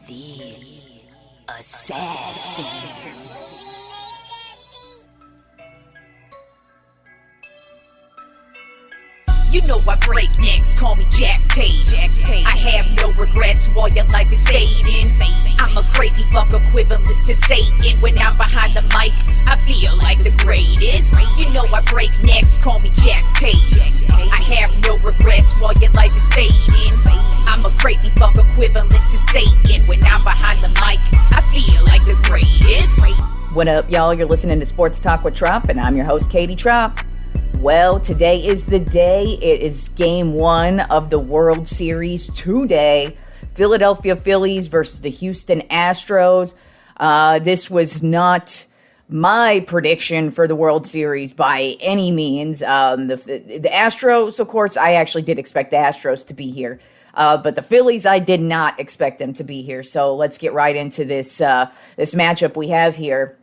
The Assassin. You know I break necks, call me Jack Tate. I have no regrets while your life is fading. I'm a crazy fuck equivalent to Satan. When I'm behind the mic, I feel like the greatest. You know I break necks, call me Jack Tate. I have no regrets while your life is fading. I'm a crazy fuck equivalent to Satan. When I'm behind the mic, I feel like the greatest. What up, y'all? You're listening to Sports Talk with Tropp, and I'm your host, Katie Tropp. Well, today is the day. It is game one of the World Series today. Philadelphia Phillies versus the Houston Astros. This was not my prediction for the World Series by any means. The Astros, of course, I actually did expect the Astros to be here. But the Phillies, I did not expect them to be here. So let's get right into this matchup we have here.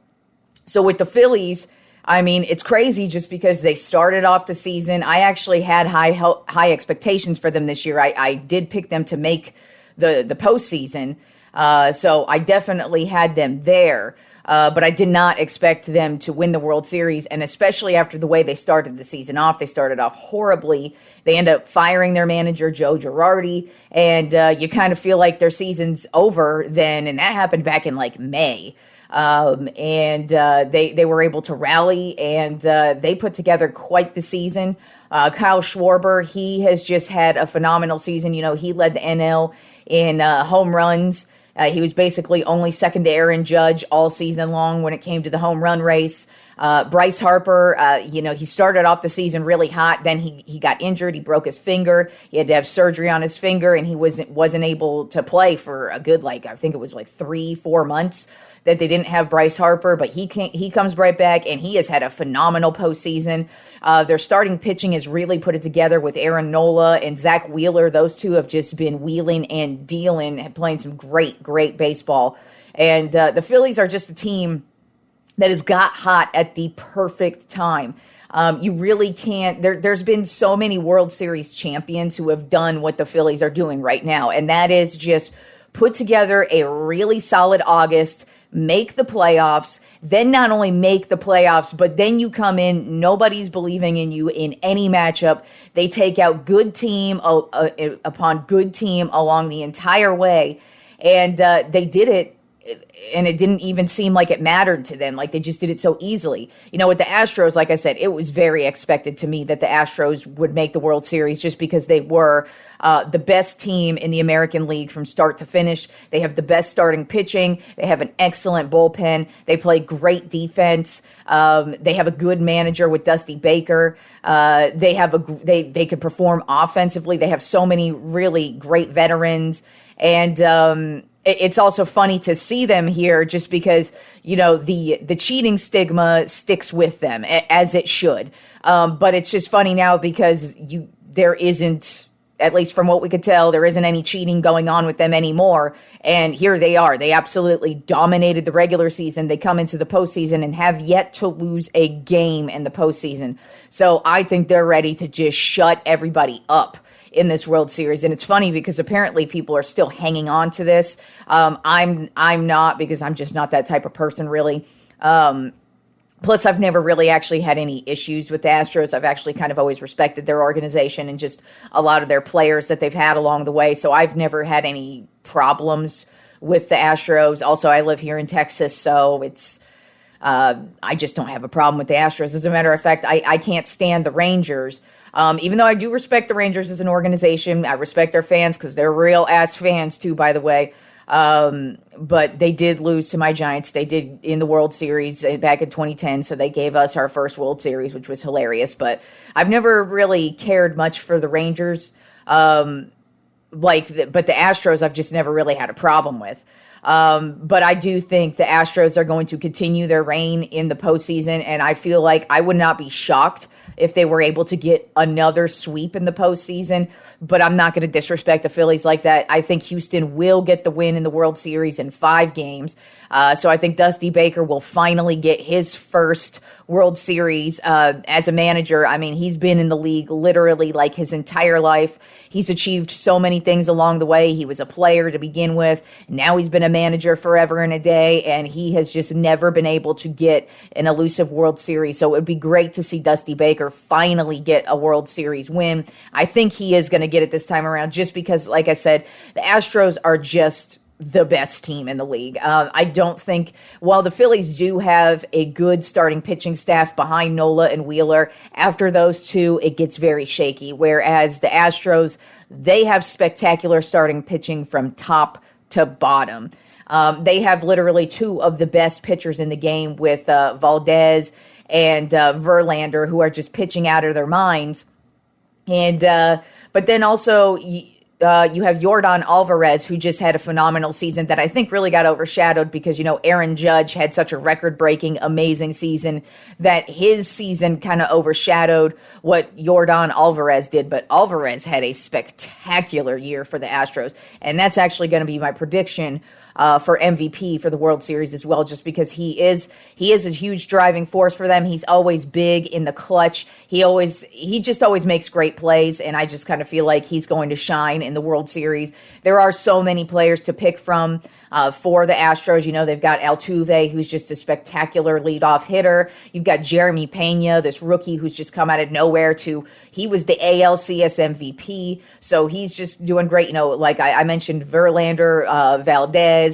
So with the Phillies, I mean, it's crazy just because they started off the season. I actually had high expectations for them this year. I did pick them to make the postseason. So I definitely had them there. But I did not expect them to win the World Series, and especially after the way they started the season off. They started off horribly. They end up firing their manager, Joe Girardi, and you kind of feel like their season's over then, and that happened back in like May. They were able to rally, and they put together quite the season. Kyle Schwarber, he has just had a phenomenal season. You know, he led the NL in home runs. He was basically only second to Aaron Judge all season long when it came to the home run race. Bryce Harper, he started off the season really hot. Then he got injured. He broke his finger. He had to have surgery on his finger, and he wasn't able to play for a good, I think it was 3-4 months that they didn't have Bryce Harper. But he comes right back, and he has had a phenomenal postseason. Their starting pitching has really put it together with Aaron Nola and Zach Wheeler. Those two have just been wheeling and dealing, playing some great baseball. And the Phillies are just a team that has got hot at the perfect time. You really can't. There's been so many World Series champions who have done what the Phillies are doing right now, and that is just put together a really solid August, make the playoffs, then not only make the playoffs, but then you come in, nobody's believing in you in any matchup. They take out good team upon good team along the entire way, and they did it. And it didn't even seem like it mattered to them. Like, they just did it so easily. You know, with the Astros, like I said, it was very expected to me that the Astros would make the World Series just because they were the best team in the American League from start to finish. They have the best starting pitching. They have an excellent bullpen. They play great defense. They have a good manager with Dusty Baker. They could perform offensively. They have so many really great veterans. And it's also funny to see them here just because, you know, the cheating stigma sticks with them, as it should. But it's just funny now because there isn't, at least from what we could tell, there isn't any cheating going on with them anymore. And here they are. They absolutely dominated the regular season. They come into the postseason and have yet to lose a game in the postseason. So I think they're ready to just shut everybody up in this World Series. And it's funny because apparently people are still hanging on to this. I'm not, because I'm just not that type of person, really. Plus, I've never really actually had any issues with the Astros. I've actually kind of always respected their organization and just a lot of their players that they've had along the way. So I've never had any problems with the Astros. Also, I live here in Texas, so it's I just don't have a problem with the Astros. As a matter of fact, I can't stand the Rangers. Even though I do respect the Rangers as an organization, I respect their fans because they're real ass fans too, by the way. But they did lose to my Giants. They did in the World Series back in 2010. So they gave us our first World Series, which was hilarious. But I've never really cared much for the Rangers. But the Astros, I've just never really had a problem with. But I do think the Astros are going to continue their reign in the postseason, and I feel like I would not be shocked if they were able to get another sweep in the postseason, but I'm not going to disrespect the Phillies like that. I think Houston will get the win in the World Series in 5 games. So I think Dusty Baker will finally get his first World Series as a manager. I mean, he's been in the league literally like his entire life. He's achieved so many things along the way. He was a player to begin with. Now he's been a manager forever and a day, and he has just never been able to get an elusive World Series. So it would be great to see Dusty Baker finally get a World Series win. I think he is going to get it this time around just because, like I said, the Astros are just the best team in the league. I don't think, while the Phillies do have a good starting pitching staff behind Nola and Wheeler, after those two, it gets very shaky. Whereas the Astros, they have spectacular starting pitching from top to bottom. They have literally two of the best pitchers in the game with Valdez and Verlander, who are just pitching out of their minds. And but then also you have Yordan Alvarez, who just had a phenomenal season that I think really got overshadowed because, Aaron Judge had such a record-breaking, amazing season that his season kind of overshadowed what Yordan Alvarez did. But Alvarez had a spectacular year for the Astros, and that's actually going to be my prediction for MVP for the World Series as well, just because he is a huge driving force for them. He's always big in the clutch. He just always makes great plays, and I just kind of feel like he's going to shine in the World Series. There are so many players to pick from for the Astros. They've got Altuve, who's just a spectacular leadoff hitter. You've got Jeremy Pena, this rookie who's just come out of nowhere he was the ALCS MVP, so he's just doing great. Like I mentioned, Verlander, Valdez.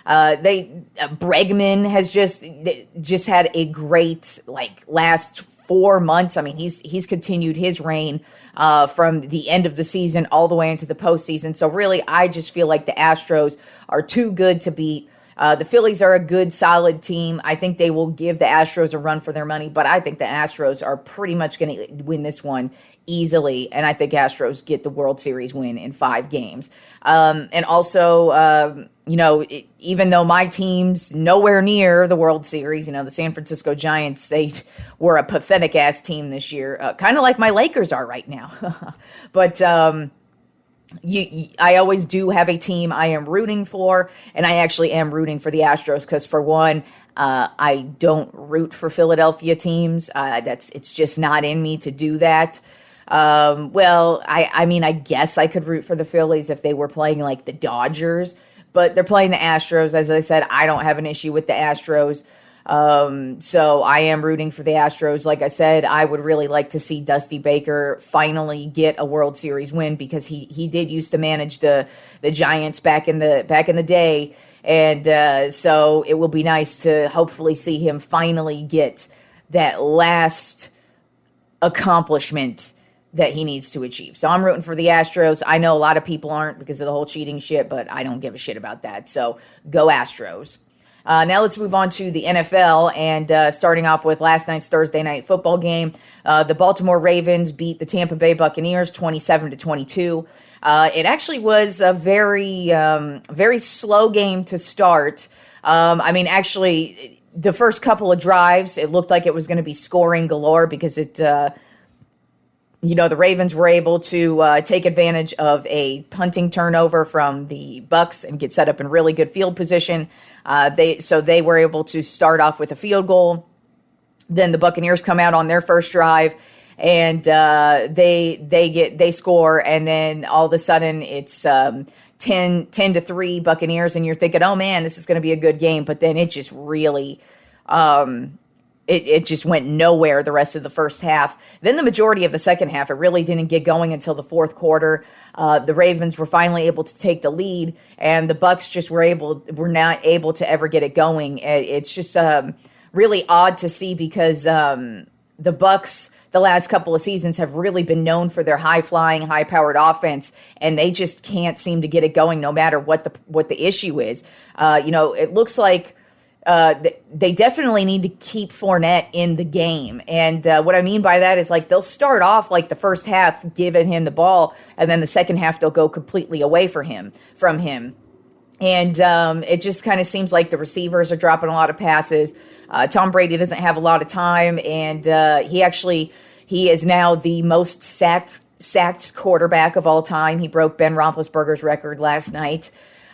Bregman has just had a great last 4 months. I mean, he's continued his reign from the end of the season all the way into the postseason. So really, I just feel like the Astros are too good to beat. The Phillies are a good, solid team. I think they will give the Astros a run for their money, but I think the Astros are pretty much going to win this one easily, and I think Astros get the World Series win in 5 games. And also, even though my team's nowhere near the World Series, the San Francisco Giants, they were a pathetic-ass team this year, kind of like my Lakers are right now. But I always do have a team I am rooting for, and I actually am rooting for the Astros because, for one, I don't root for Philadelphia teams. It's just not in me to do that. I mean, I guess I could root for the Phillies if they were playing like the Dodgers, but they're playing the Astros. As I said, I don't have an issue with the Astros. So I am rooting for the Astros. Like I said, I would really like to see Dusty Baker finally get a World Series win because he did used to manage the Giants back in the day. And so it will be nice to hopefully see him finally get that last accomplishment that he needs to achieve. So I'm rooting for the Astros. I know a lot of people aren't because of the whole cheating shit, but I don't give a shit about that. So go Astros. Now let's move on to the NFL, and starting off with last night's Thursday night football game. The Baltimore Ravens beat the Tampa Bay Buccaneers 27-22. It actually was a very slow game to start. Actually, the first couple of drives, it looked like it was going to be scoring galore because the Ravens were able to take advantage of a punting turnover from the Bucs and get set up in really good field position. They were able to start off with a field goal. Then the Buccaneers come out on their first drive, and they score, and then all of a sudden it's 10-3 Buccaneers, and you're thinking, oh man, this is going to be a good game. But then it just really It just went nowhere the rest of the first half. Then the majority of the second half, it really didn't get going until the fourth quarter. The Ravens were finally able to take the lead, and the Bucs just were not able to ever get it going. It's just really odd to see because the Bucs, the last couple of seasons, have really been known for their high-flying, high-powered offense, and they just can't seem to get it going no matter what the issue is. It looks like they definitely need to keep Fournette in the game. And what I mean by that is they'll start off the first half giving him the ball, and then the second half they'll go completely away from him. And it just kind of seems like the receivers are dropping a lot of passes. Tom Brady doesn't have a lot of time, and he is now the most sacked quarterback of all time. He broke Ben Roethlisberger's record last night.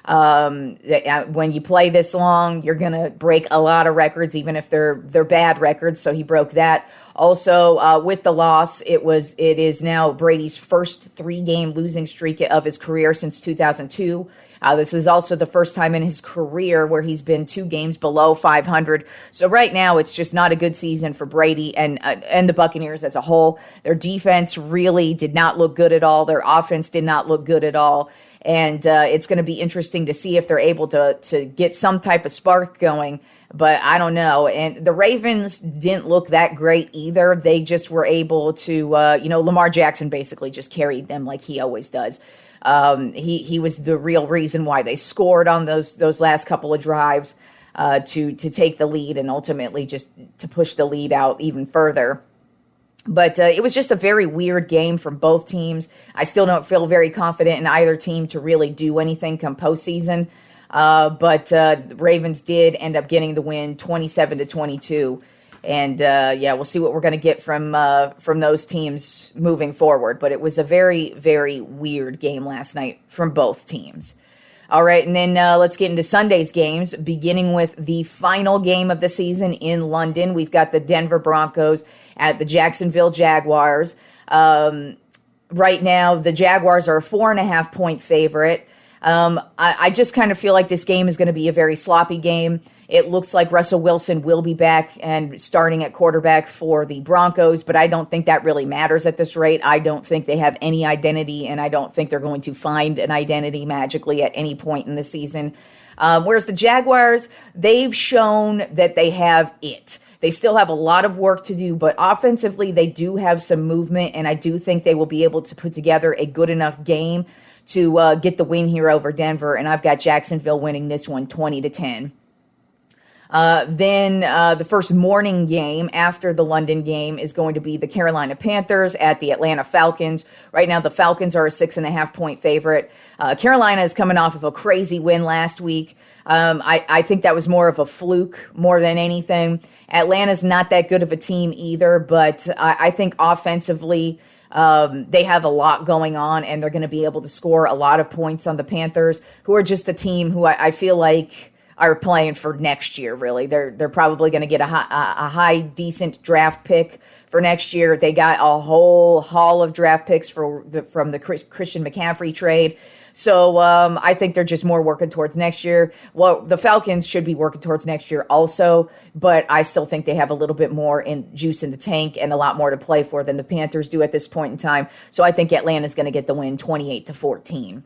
When you play this long, you're going to break a lot of records, even if they're bad records. So he broke that. Also, with the loss, it is now Brady's first 3-game losing streak of his career since 2002. This is also the first time in his career where he's been 2 games below 500. So right now, it's just not a good season for Brady and the Buccaneers as a whole. Their defense really did not look good at all. Their offense did not look good at all. And it's going to be interesting to see if they're able to get some type of spark going. But I don't know. And the Ravens didn't look that great either. They just were able to, Lamar Jackson basically just carried them like he always does. He was the real reason why they scored on those last couple of drives to take the lead and ultimately just to push the lead out even further. But it was just a very weird game from both teams. I still don't feel very confident in either team to really do anything come postseason. But Ravens did end up getting the win 27-22. And we'll see what we're going to get from those teams moving forward. But it was a very, very weird game last night from both teams. All right, and then let's get into Sunday's games, beginning with the final game of the season in London. We've got the Denver Broncos at the Jacksonville Jaguars. Right now, the Jaguars are a 4.5-point favorite. I just kind of feel like this game is going to be a very sloppy game. It looks like Russell Wilson will be back and starting at quarterback for the Broncos, but I don't think that really matters at this rate. I don't think they have any identity, and I don't think they're going to find an identity magically at any point in the season. Whereas the Jaguars, they've shown that they have it. They still have a lot of work to do, but offensively, they do have some movement, and I do think they will be able to put together a good enough game to get the win here over Denver, and I've got Jacksonville winning this one 20-10. Then the first morning game after the London game is going to be the Carolina Panthers at the Atlanta Falcons. Right now, the Falcons are a 6.5-point favorite. Carolina is coming off of a crazy win last week. I think that was more of a fluke more than anything. Atlanta's not that good of a team either, but I think offensively, they have a lot going on, and they're going to be able to score a lot of points on the Panthers, who are just a team who I feel like are playing for next year, really. They're probably going to get a high, decent draft pick for next year. They got a whole haul of draft picks from the Christian McCaffrey trade. So I think they're just more working towards next year. Well, the Falcons should be working towards next year also, but I still think they have a little bit more juice in the tank and a lot more to play for than the Panthers do at this point in time. So I think Atlanta's going to get the win 28-14.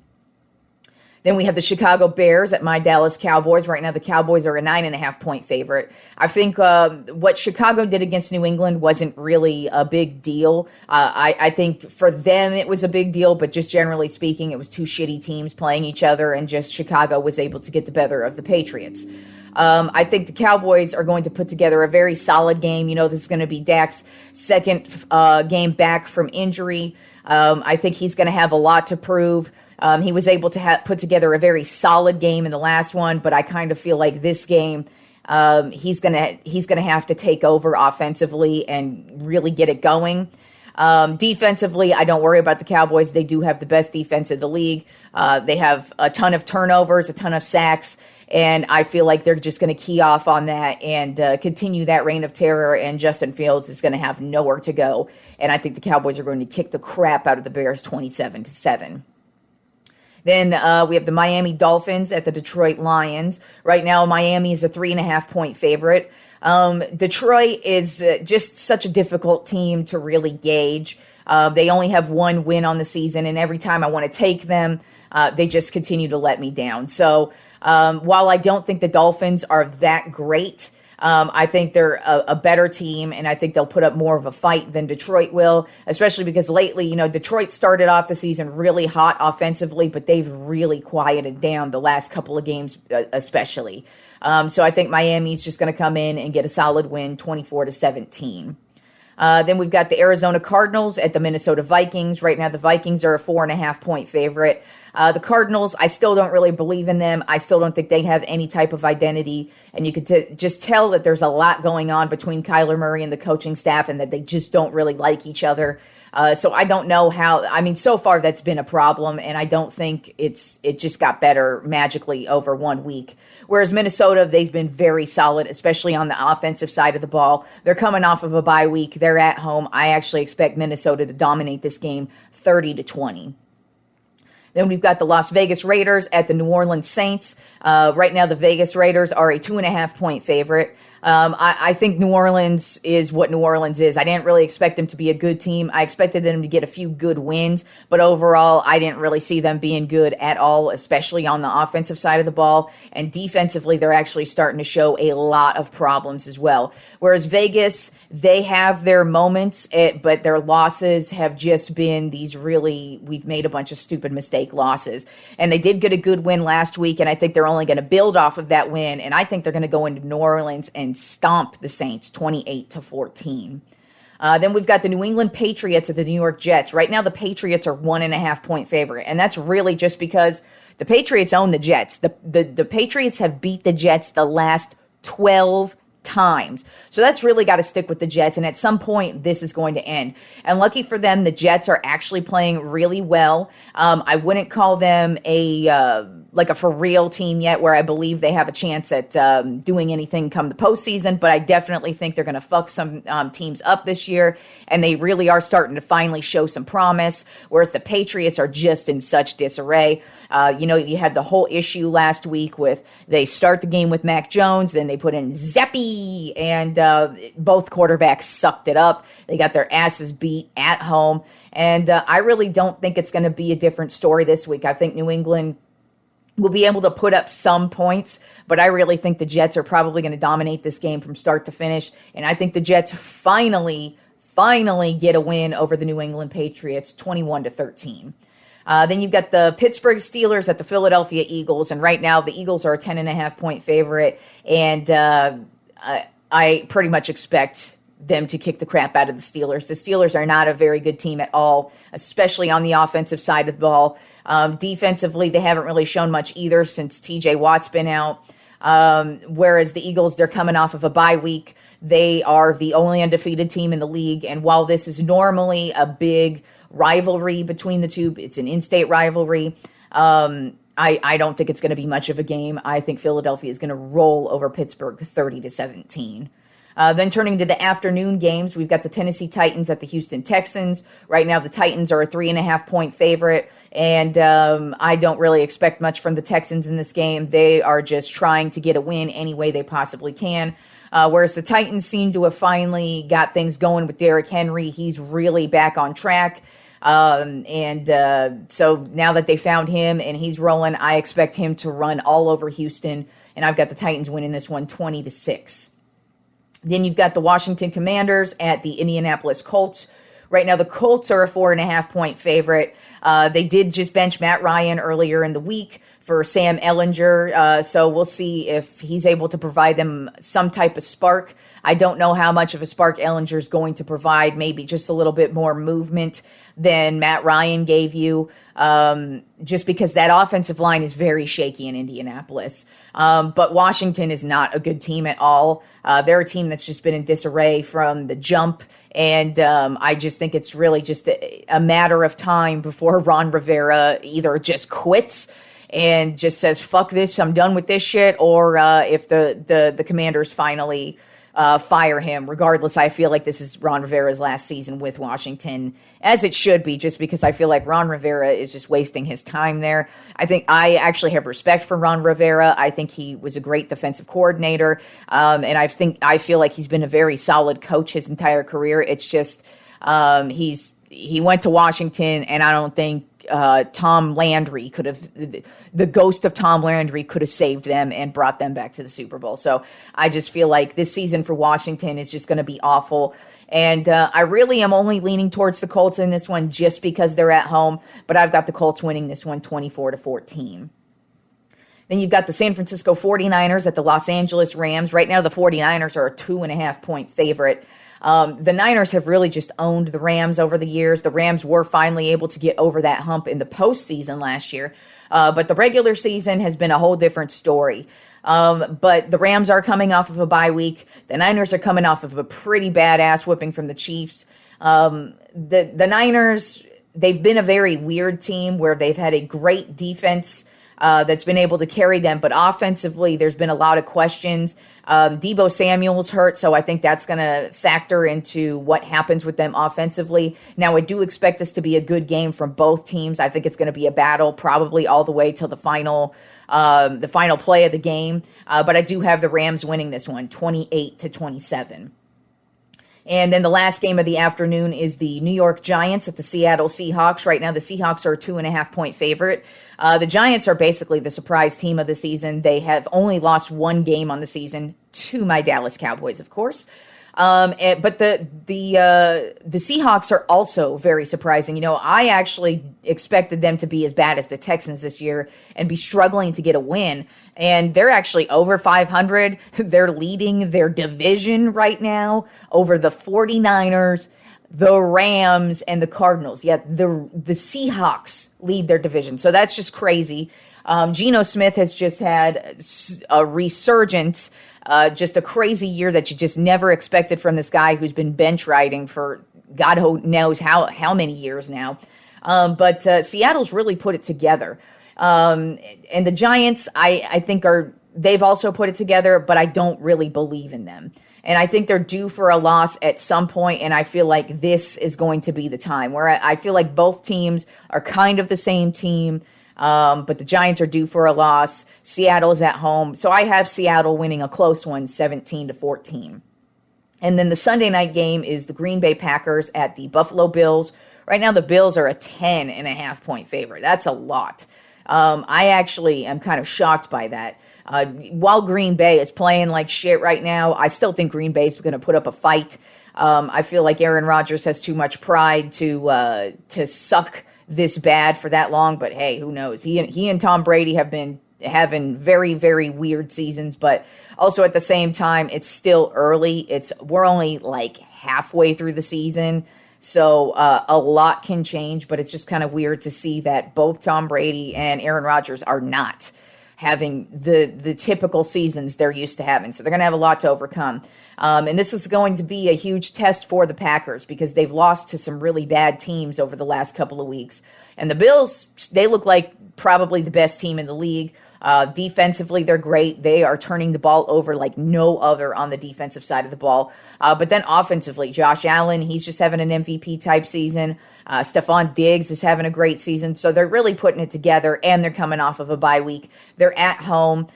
Then we have the Chicago Bears at my Dallas Cowboys. Right now, the Cowboys are a 9.5-point favorite. I think what Chicago did against New England wasn't really a big deal. I think for them it was a big deal, but just generally speaking, it was 2 shitty teams playing each other, and just Chicago was able to get the better of the Patriots. I think the Cowboys are going to put together a very solid game. This is going to be Dak's second game back from injury. I think he's going to have a lot to prove. He was able to put together a very solid game in the last one, but I kind of feel like this game, he's gonna have to take over offensively and really get it going. Defensively, I don't worry about the Cowboys. They do have the best defense in the league. They have a ton of turnovers, a ton of sacks, and I feel like they're just going to key off on that and continue that reign of terror, and Justin Fields is going to have nowhere to go. And I think the Cowboys are going to kick the crap out of the Bears 27-7. Then we have the Miami Dolphins at the Detroit Lions. Right now, Miami is a 3.5-point favorite. Detroit is just such a difficult team to really gauge. They only have 1 win on the season, and every time I want to take them, they just continue to let me down. So while I don't think the Dolphins are that great, I think they're a better team, and I think they'll put up more of a fight than Detroit will, especially because lately, Detroit started off the season really hot offensively, but they've really quieted down the last couple of games, especially. So I think Miami's just going to come in and get a solid win, 24-17. Then we've got the Arizona Cardinals at the Minnesota Vikings. Right now, the Vikings are a 4.5-point favorite. The Cardinals, I still don't really believe in them. I still don't think they have any type of identity. And you could just tell that there's a lot going on between Kyler Murray and the coaching staff and that they just don't really like each other. So I don't know how, I mean, so far that's been a problem, and I don't think it just got better magically over 1 week. Whereas Minnesota, they've been very solid, especially on the offensive side of the ball. They're coming off of a bye week. They're at home. I actually expect Minnesota to dominate this game 30-20. Then we've got the Las Vegas Raiders at the New Orleans Saints. Right now, the Vegas Raiders are a 2.5-point favorite. I think New Orleans is what New Orleans is. I didn't really expect them to be a good team. I expected them to get a few good wins, but overall, I didn't really see them being good at all, especially on the offensive side of the ball. And defensively, they're actually starting to show a lot of problems as well. Whereas Vegas, they have their moments, but their losses have just been these we've made a bunch of stupid mistake losses. And they did get a good win last week, and I think they're only going to build off of that win. And I think they're going to go into New Orleans and stomp the Saints 28-14. Then we've got the New England Patriots at the New York Jets. Right now, the Patriots are 1.5-point favorite, and that's really just because the Patriots own the Jets. The Patriots have beat the Jets the last 12 times. So that's really got to stick with the Jets, and at some point, this is going to end. And lucky for them, the Jets are actually playing really well. I wouldn't call them like a for real team yet where I believe they have a chance at doing anything come the postseason, but I definitely think they're going to fuck some teams up this year, and they really are starting to finally show some promise, whereas the Patriots are just in such disarray. You had the whole issue last week with they start the game with Mac Jones, then they put in Zeppy, and both quarterbacks sucked it up. They got their asses beat at home, and I really don't think it's going to be a different story this week. I think New England will be able to put up some points, but I really think the Jets are probably going to dominate this game from start to finish, and I think the Jets finally get a win over the New England Patriots 21-13. Then you've got the Pittsburgh Steelers at the Philadelphia Eagles, and right now the Eagles are a 10.5-point favorite, and I pretty much expect them to kick the crap out of the Steelers. The Steelers are not a very good team at all, especially on the offensive side of the ball. Defensively, they haven't really shown much either since TJ Watt's been out. Whereas the Eagles, they're coming off of a bye week. They are the only undefeated team in the league. And while this is normally a big rivalry between the two, it's an in-state rivalry. I don't think it's going to be much of a game. I think Philadelphia is going to roll over Pittsburgh 30-17. Then turning to the afternoon games, we've got the Tennessee Titans at the Houston Texans. Right now, the Titans are a 3.5-point favorite, and I don't really expect much from the Texans in this game. They are just trying to get a win any way they possibly can. Whereas the Titans seem to have finally got things going with Derrick Henry. He's really back on track. So now that they found him and he's rolling, I expect him to run all over Houston, and I've got the Titans winning this one 20-6. Then you've got the Washington Commanders at the Indianapolis Colts. Right now, the Colts are a 4.5-point favorite. They did just bench Matt Ryan earlier in the week for Sam Ehlinger, so we'll see if he's able to provide them some type of spark. I don't know how much of a spark Ehlinger is going to provide, maybe just a little bit more movement than Matt Ryan gave you, just because that offensive line is very shaky in Indianapolis. But Washington is not a good team at all. They're a team that's just been in disarray from the jump, and I just think it's really just a matter of time before Ron Rivera either just quits and just says, fuck this, I'm done with this shit, or if the Commanders finally fire him. Regardless, I feel like this is Ron Rivera's last season with Washington, as it should be, just because I feel like Ron Rivera is just wasting his time there. I think I actually have respect for Ron Rivera. I think he was a great defensive coordinator, and I feel like he's been a very solid coach his entire career. It's just he went to Washington, and I don't think Tom Landry the ghost of Tom Landry could have saved them and brought them back to the Super Bowl. So I just feel like this season for Washington is just going to be awful. And I really am only leaning towards the Colts in this one just because they're at home, but I've got the Colts winning this one 24-14. Then you've got the San Francisco 49ers at the Los Angeles Rams. Right now, the 49ers are a 2.5-point favorite. The Niners have really just owned the Rams over the years. The Rams were finally able to get over that hump in the postseason last year. But the regular season has been a whole different story. But the Rams are coming off of a bye week. The Niners are coming off of a pretty badass whipping from the Chiefs. The Niners, they've been a very weird team where they've had a great defense that's been able to carry them. But offensively, there's been a lot of questions. Deebo Samuel's hurt, so I think that's going to factor into what happens with them offensively. Now, I do expect this to be a good game from both teams. I think it's going to be a battle probably all the way till the final play of the game. But I do have the Rams winning this one, 28-27. And then the last game of the afternoon is the New York Giants at the Seattle Seahawks. Right now, the Seahawks are a 2.5-point favorite. The Giants are basically the surprise team of the season. They have only lost one game on the season to my Dallas Cowboys, of course. But the Seahawks are also very surprising. You know, I actually expected them to be as bad as the Texans this year and be struggling to get a win. And they're actually over 500. They're leading their division right now over the 49ers, the Rams, and the Cardinals. Yet the Seahawks lead their division. So that's just crazy. Geno Smith has just had a resurgence, just a crazy year that you just never expected from this guy who's been bench riding for God knows how many years now. But Seattle's really put it together. And the Giants, I think they've also put it together, but I don't really believe in them. And I think they're due for a loss at some point, and I feel like this is going to be the time where I feel like both teams are kind of the same team. But the Giants are due for a loss. Seattle is at home. So I have Seattle winning a close one, 17-14. And then the Sunday night game is the Green Bay Packers at the Buffalo Bills. Right now, the Bills are a 10.5-point favorite. That's a lot. I actually am kind of shocked by that. While Green Bay is playing like shit right now, I still think Green Bay is going to put up a fight. I feel like Aaron Rodgers has too much pride to suck this bad for that long, but hey, who knows? He and Tom Brady have been having very, very weird seasons, but also at the same time, it's still early. We're only like halfway through the season, so a lot can change, but it's just kind of weird to see that both Tom Brady and Aaron Rodgers are not having the typical seasons they're used to having. So they're going to have a lot to overcome. And this is going to be a huge test for the Packers because they've lost to some really bad teams over the last couple of weeks. And the Bills, they look like probably the best team in the league. Defensively, they're great. They are turning the ball over like no other on the defensive side of the ball. But then offensively, Josh Allen, he's just having an MVP type season. Stephon Diggs is having a great season. So they're really putting it together, and they're coming off of a bye week. They're at home.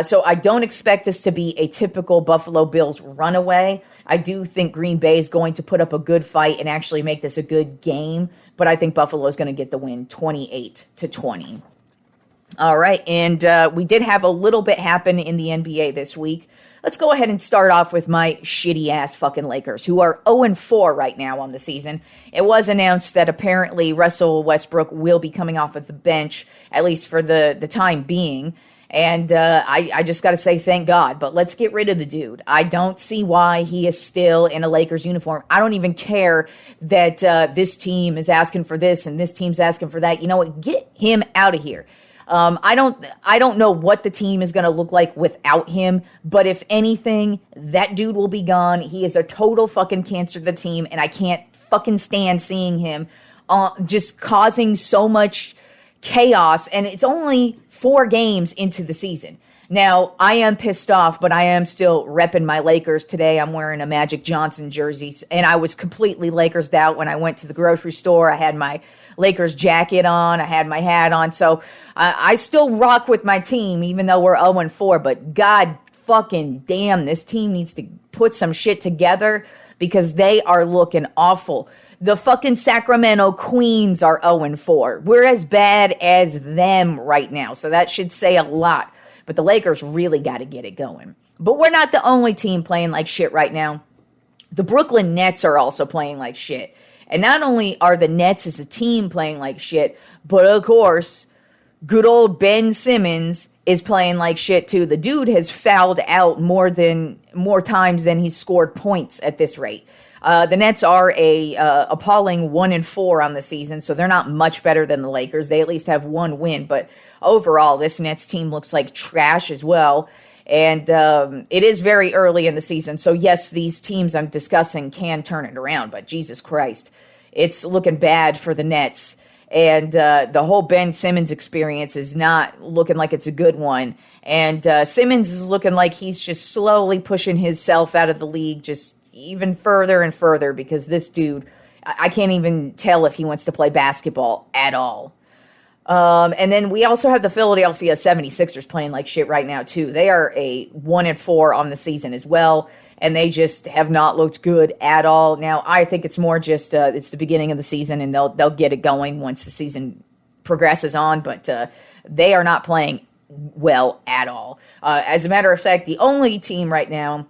So I don't expect this to be a typical Buffalo Bills runaway. I do think Green Bay is going to put up a good fight and actually make this a good game. But I think Buffalo is going to get the win 28-20. All right, and we did have a little bit happen in the NBA this week. Let's go ahead and start off with my shitty-ass fucking Lakers, who are 0-4 right now on the season. It was announced that apparently Russell Westbrook will be coming off of the bench, at least for the time being. And I just got to say thank God, but let's get rid of the dude. I don't see why he is still in a Lakers uniform. I don't even care that this team is asking for this and this team's asking for that. You know what? Get him out of here. I don't know what the team is going to look like without him, but if anything, that dude will be gone. He is a total fucking cancer to the team, and I can't fucking stand seeing him just causing so much chaos, and it's only 4 games into the season. Now, I am pissed off, but I am still repping my Lakers today. I'm wearing a Magic Johnson jersey, and I was completely Lakers'd out when I went to the grocery store. I had my Lakers jacket on. I had my hat on. So I still rock with my team, even though we're 0-4. But God fucking damn, this team needs to put some shit together because they are looking awful. The fucking Sacramento Queens are 0-4. We're as bad as them right now. So that should say a lot. But the Lakers really got to get it going. But we're not the only team playing like shit right now. The Brooklyn Nets are also playing like shit. And not only are the Nets as a team playing like shit, but of course, good old Ben Simmons is playing like shit too. The dude has fouled out more times than he's scored points at this rate. The Nets are a appalling 1-4 on the season, so they're not much better than the Lakers. They at least have one win, but overall, this Nets team looks like trash as well. And it is very early in the season, so yes, these teams I'm discussing can turn it around, but Jesus Christ, it's looking bad for the Nets. And the whole Ben Simmons experience is not looking like it's a good one. And Simmons is looking like he's just slowly pushing himself out of the league just even further and further, because this dude, I can't even tell if he wants to play basketball at all. And then we also have the Philadelphia 76ers playing like shit right now, too. They are a 1-4 on the season as well, and they just have not looked good at all. Now, I think it's more just it's the beginning of the season, and they'll get it going once the season progresses on, but they are not playing well at all. As a matter of fact, the only team right now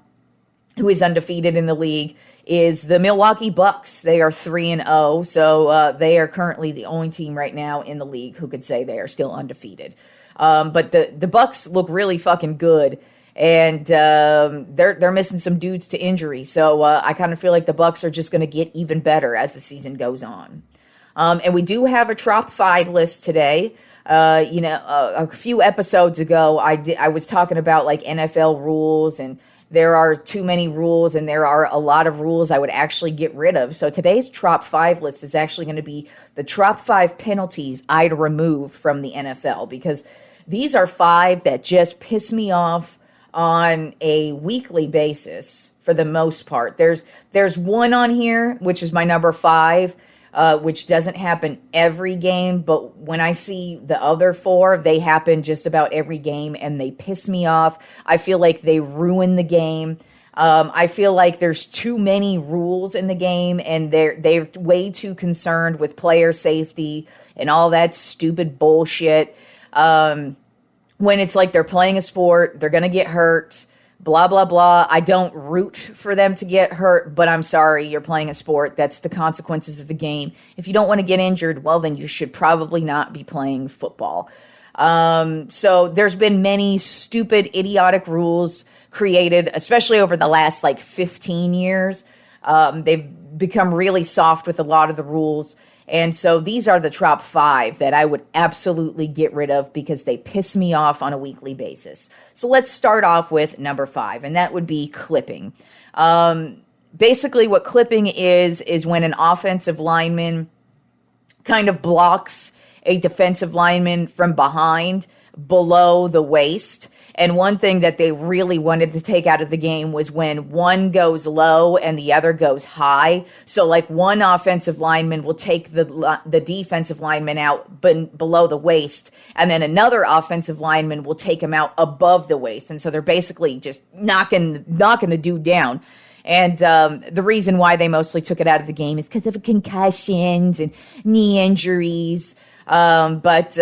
who is undefeated in the league is the Milwaukee Bucks. They are 3-0, so they are currently the only team right now in the league who could say they are still undefeated. But the Bucks look really fucking good, and they're missing some dudes to injury. So I kind of feel like the Bucks are just going to get even better as the season goes on. And we do have a Tropp 5 list today. A few episodes ago, I was talking about like NFL rules, and there are too many rules, and there are a lot of rules I would actually get rid of. So today's Tropp 5 list is actually going to be the Tropp 5 penalties I'd remove from the NFL, because these are 5 that just piss me off on a weekly basis for the most part. There's one on here, which is my number 5, which doesn't happen every game, but when I see the other 4, they happen just about every game, and they piss me off. I feel like they ruin the game. I feel like there's too many rules in the game, and they're way too concerned with player safety and all that stupid bullshit. When it's like they're playing a sport, they're going to get hurt, blah, blah, blah. I don't root for them to get hurt, but I'm sorry, you're playing a sport. That's the consequences of the game. If you don't want to get injured, well, then you should probably not be playing football. So there's been many stupid, idiotic rules created, especially over the last 15 years. They've become really soft with a lot of the rules. And so these are the Tropp 5 that I would absolutely get rid of because they piss me off on a weekly basis. So let's start off with number 5, and that would be clipping. Basically what clipping is when an offensive lineman kind of blocks a defensive lineman from behind below the waist. And one thing that they really wanted to take out of the game was when one goes low and the other goes high. So one offensive lineman will take the defensive lineman out below the waist, and then another offensive lineman will take him out above the waist. And so they're basically just knocking the dude down. And the reason why they mostly took it out of the game is because of concussions and knee injuries. But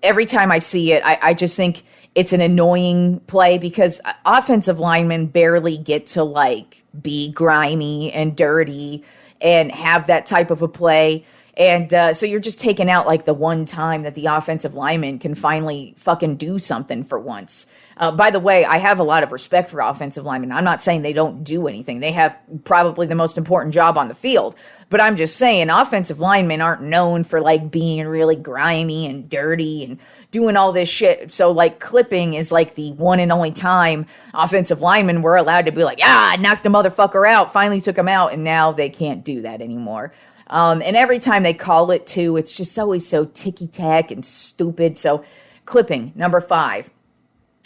every time I see it, I just think it's an annoying play because offensive linemen barely get to be grimy and dirty and have that type of a play. And so you're just taking out the one time that the offensive lineman can finally fucking do something for once. By the way, I have a lot of respect for offensive linemen. I'm not saying they don't do anything. They have probably the most important job on the field. But I'm just saying offensive linemen aren't known for being really grimy and dirty and doing all this shit. So clipping is the one and only time offensive linemen were allowed to be I knocked the motherfucker out, finally took him out, and now they can't do that anymore. And every time they call it too, it's just always so ticky-tack and stupid. So clipping, number 5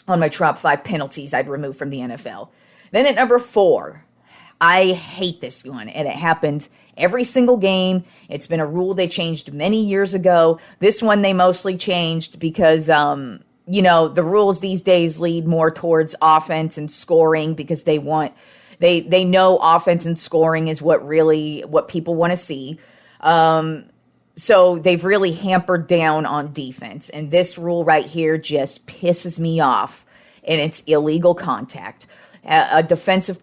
on my Tropp 5 penalties I'd remove from the NFL. Then at number 4, I hate this one, and it happens every single game. It's been a rule they changed many years ago. This one they mostly changed because, the rules these days lead more towards offense and scoring because they know offense and scoring is what people want to see. So they've really hampered down on defense. And this rule right here just pisses me off, and it's illegal contact. A defensive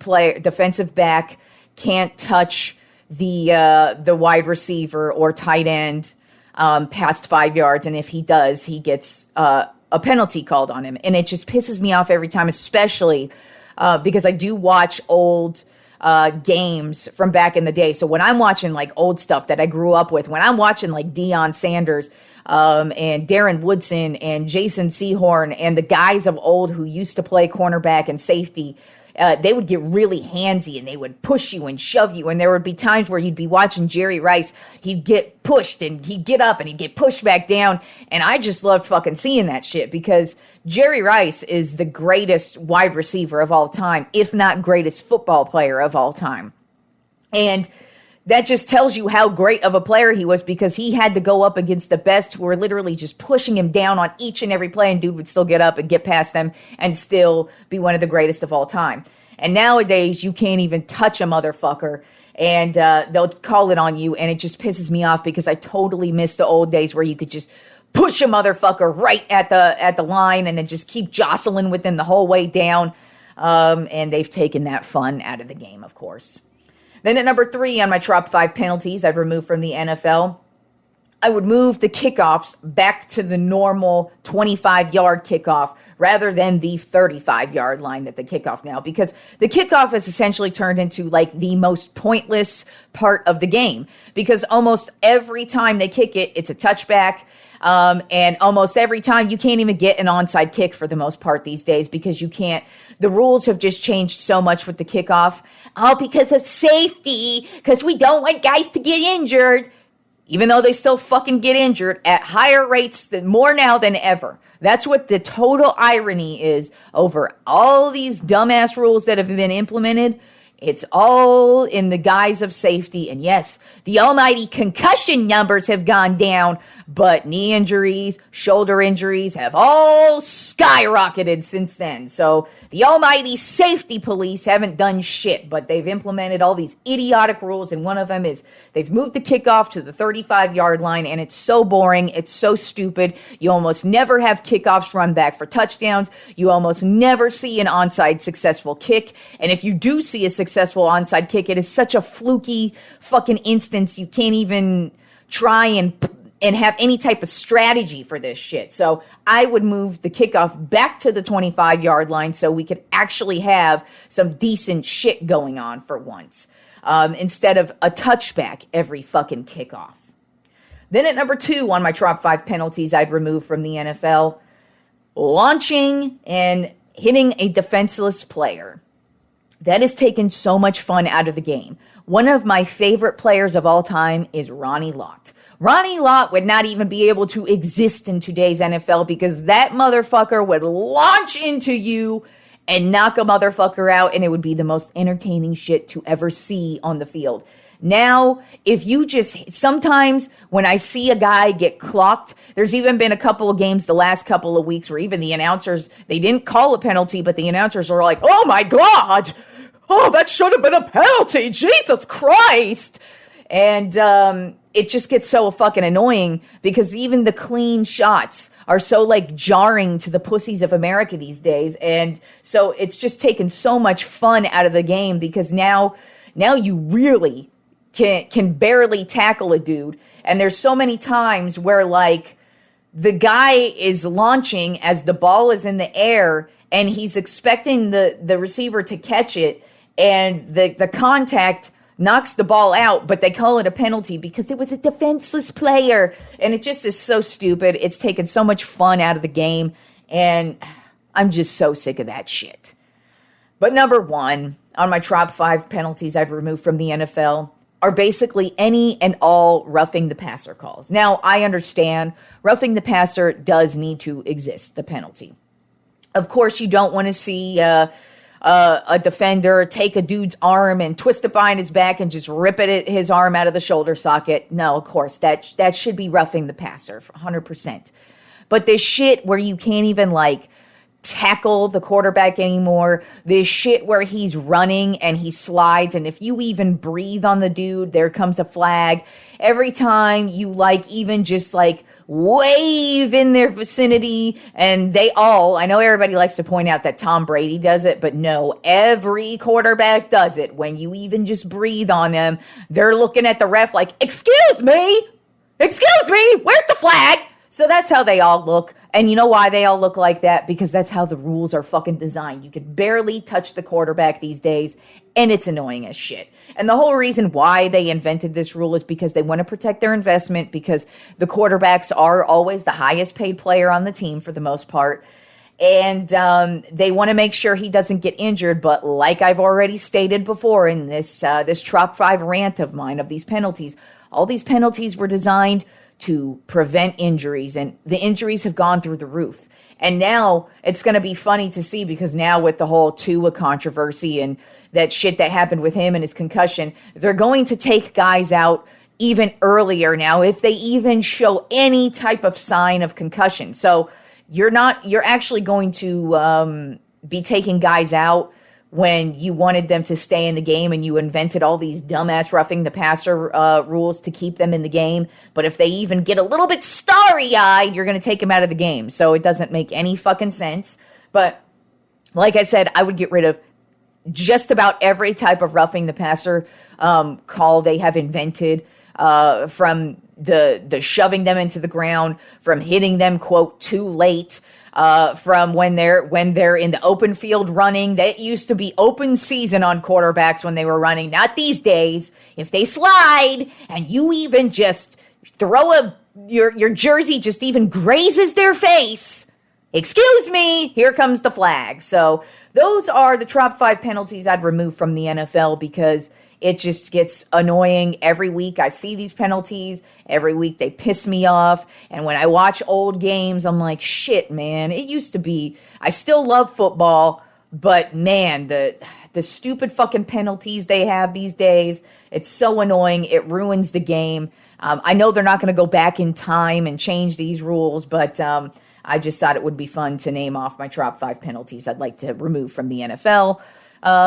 back can't touch the wide receiver or tight end past 5 yards, and if he does, he gets a penalty called on him. And it just pisses me off every time, especially because I do watch old games from back in the day. So when I'm watching like old stuff that I grew up with, when I'm watching like Deion Sanders and Darren Woodson and Jason Sehorn and the guys of old who used to play cornerback and safety, they would get really handsy and they would push you and shove you. And there would be times where you'd be watching Jerry Rice. He'd get pushed and he'd get up and he'd get pushed back down. And I just loved fucking seeing that shit because Jerry Rice is the greatest wide receiver of all time, if not greatest football player of all time. And that just tells you how great of a player he was because he had to go up against the best who were literally just pushing him down on each and every play, and dude would still get up and get past them and still be one of the greatest of all time. And nowadays, you can't even touch a motherfucker, and they'll call it on you, and it just pisses me off because I totally miss the old days where you could just push a motherfucker right at the line and then just keep jostling with them the whole way down, and they've taken that fun out of the game, of course. Then at number 3 on my top 5 penalties I'd remove from the NFL, I would move the kickoffs back to the normal 25-yard kickoff rather than the 35-yard line that the kickoff now, because the kickoff has essentially turned into like the most pointless part of the game because almost every time they kick it, it's a touchback. And almost every time you can't even get an onside kick for the most part these days because you can't. The rules have just changed so much with the kickoff. All because of safety, because we don't want guys to get injured. Even though they still fucking get injured at higher rates more now than ever. That's what the total irony is over all these dumbass rules that have been implemented. It's all in the guise of safety. And yes, the almighty concussion numbers have gone down, but knee injuries, shoulder injuries have all skyrocketed since then. So the almighty safety police haven't done shit, but they've implemented all these idiotic rules. And one of them is they've moved the kickoff to the 35-yard line. And it's so boring. It's so stupid. You almost never have kickoffs run back for touchdowns. You almost never see an onside successful kick. And if you do see a successful onside kick, it is such a fluky fucking instance. You can't even try and have any type of strategy for this shit. So I would move the kickoff back to the 25-yard line so we could actually have some decent shit going on for once, instead of a touchback every fucking kickoff. Then at number 2 on my top 5 penalties I'd remove from the NFL, launching and hitting a defenseless player. That has taken so much fun out of the game. One of my favorite players of all time is Ronnie Lott. Ronnie Lott would not even be able to exist in today's NFL because that motherfucker would launch into you and knock a motherfucker out, and it would be the most entertaining shit to ever see on the field. Now, if you just, sometimes when I see a guy get clocked, there's even been a couple of games the last couple of weeks where even the announcers, they didn't call a penalty, but the announcers were like, oh my God, oh, that should have been a penalty, Jesus Christ. And it just gets so fucking annoying because even the clean shots are so like jarring to the pussies of America these days. And so it's just taken so much fun out of the game because now you really can barely tackle a dude. And there's so many times where like the guy is launching as the ball is in the air and he's expecting the receiver to catch it, and the contact knocks the ball out, but they call it a penalty because it was a defenseless player. And it just is so stupid. It's taken so much fun out of the game, and I'm just so sick of that shit. But number 1 on my top 5 penalties I'd remove from the NFL are basically any and all roughing the passer calls. Now, I understand roughing the passer does need to exist, the penalty. Of course, you don't want to see a defender take a dude's arm and twist it behind his back and just rip his arm out of the shoulder socket. No, of course, that should be roughing the passer, 100%. But this shit where you can't even like tackle the quarterback anymore, this shit where he's running and he slides, and if you even breathe on the dude, there comes a flag. Every time you like even just like wave in their vicinity, and I know everybody likes to point out that Tom Brady does it, but no, every quarterback does it. When you even just breathe on them, they're looking at the ref like, excuse me, where's the flag? So that's how they all look. And you know why they all look like that? Because that's how the rules are fucking designed. You can barely touch the quarterback these days, and it's annoying as shit. And the whole reason why they invented this rule is because they want to protect their investment, because the quarterbacks are always the highest paid player on the team for the most part. And they want to make sure he doesn't get injured. But like I've already stated before in this Trop 5 rant of mine of these penalties, all these penalties were designed to prevent injuries, and the injuries have gone through the roof. And now it's going to be funny to see, because now with the whole Tua controversy and that shit that happened with him and his concussion, they're going to take guys out even earlier now if they even show any type of sign of concussion. So you're actually going to be taking guys out when you wanted them to stay in the game, and you invented all these dumbass roughing the passer rules to keep them in the game. But if they even get a little bit starry-eyed, you're going to take them out of the game. So it doesn't make any fucking sense. But like I said, I would get rid of just about every type of roughing the passer call they have invented, from the shoving them into the ground, from hitting them, quote, too late, from when they're in the open field running. That used to be open season on quarterbacks when they were running. Not these days. If they slide and you even just throw your jersey just even grazes their face, excuse me, here comes the flag. So those are the top 5 penalties I'd remove from the NFL, because it just gets annoying every week. I see these penalties every week. They piss me off. And when I watch old games, I'm like, shit, man, it used to be, I still love football, but man, the stupid fucking penalties they have these days, it's so annoying. It ruins the game. I know they're not going to go back in time and change these rules, but I just thought it would be fun to name off my top 5 penalties I'd like to remove from the NFL,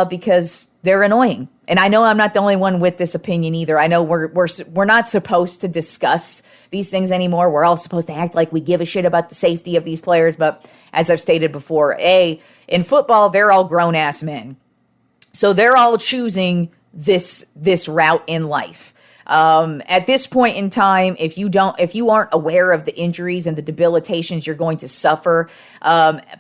because they're annoying. And I know I'm not the only one with this opinion either. I know we're not supposed to discuss these things anymore. We're all supposed to act like we give a shit about the safety of these players. But as I've stated before, in football, they're all grown-ass men. So they're all choosing this route in life. At this point in time, if you aren't aware of the injuries and the debilitations you're going to suffer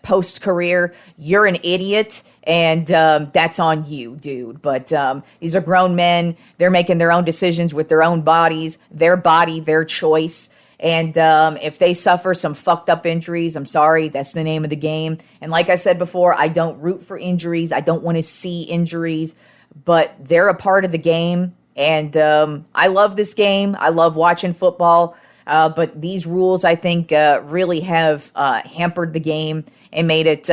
post-career, you're an idiot, and that's on you, dude. But these are grown men. They're making their own decisions with their own bodies, their body, their choice. And if they suffer some fucked up injuries, I'm sorry, that's the name of the game. And like I said before, I don't root for injuries. I don't want to see injuries, but they're a part of the game. And I love this game. I love watching football. But these rules, I think, really have hampered the game and made it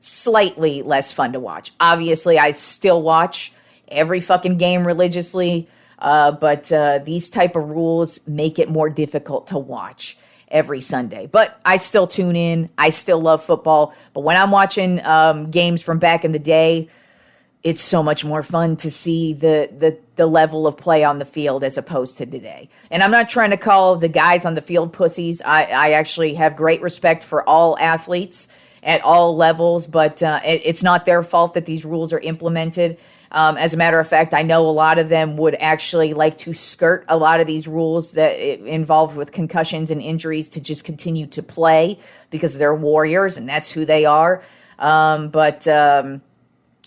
slightly less fun to watch. Obviously, I still watch every fucking game religiously. But these type of rules make it more difficult to watch every Sunday. But I still tune in. I still love football. But when I'm watching games from back in the day, it's so much more fun to see the level of play on the field as opposed to today. And I'm not trying to call the guys on the field pussies. I actually have great respect for all athletes at all levels, but it's not their fault that these rules are implemented. As a matter of fact, I know a lot of them would actually like to skirt a lot of these rules that involved with concussions and injuries to just continue to play because they're warriors and that's who they are. But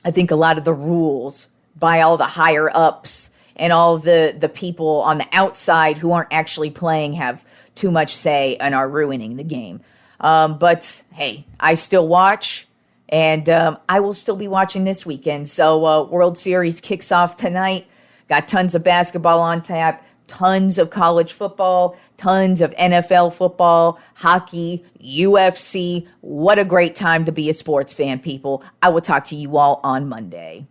I think a lot of the rules by all the higher ups and all the people on the outside who aren't actually playing have too much say and are ruining the game. But hey, I still watch, and I will still be watching this weekend. So World Series kicks off tonight. Got tons of basketball on tap, tons of college football, tons of NFL football, hockey, UFC. What a great time to be a sports fan, people. I will talk to you all on Monday.